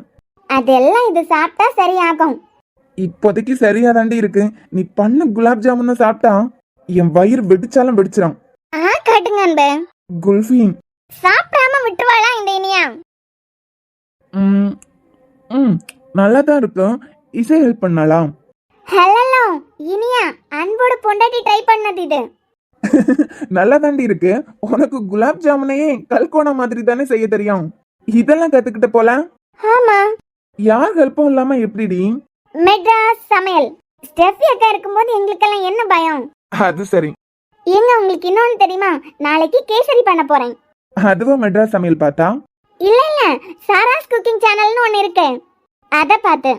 Speaker 3: அதெல்லாம் இது சாப்பிட்டா சரியாகும்.
Speaker 2: இப்போதைக்கு சரியா தாண்டி இருக்கு. நீ பண்ண குலாப் ஜாமுன் சாப்பிட்டா என் வயிறு வெடிச்சாலும் வெடிச்சிடும்.
Speaker 3: காட்டுங்க அன்பு.
Speaker 2: குல்ஃபி,
Speaker 3: சாப்பிடாம விட்டுவாளா இந்த இனியா?
Speaker 2: நல்லா தான் இருக்கு. இசை ஹெல்ப் பண்ணலாம்.
Speaker 3: ஹலோ இனியா, அன்போட பொண்டாட்டி ட்ரை பண்ணது இது.
Speaker 2: நல்லா தாண்டி இருக்கு. உனக்கு குலாப் ஜாமுனையே கல்கோனா மாதிரி தானே செய்ய தெரியும். இதெல்லாம் கத்துக்கிட்ட போல.
Speaker 3: ஆமா.
Speaker 2: யார் ஹெல்ப்பும் இல்லாம எப்படிடி?
Speaker 3: மெட்ராஸ் சமையல் ஸ்டெஃபி அக்கா இருக்கும்போது எங்களுக்கெல்லாம் என்ன பயம்?
Speaker 2: அது சரி.
Speaker 3: ஏங்க, உங்களுக்கு இன்னொன்னு தெரியுமா? நாளைக்கு கேசரி பண்ண போறேன்.
Speaker 2: அதுவா மெட்ராஸ் சமையல் பார்த்தா?
Speaker 3: இல்ல சாராஸ் குக்கிங் சேனல்னு ஒன்னு இருக்கு, அத பார்த்து.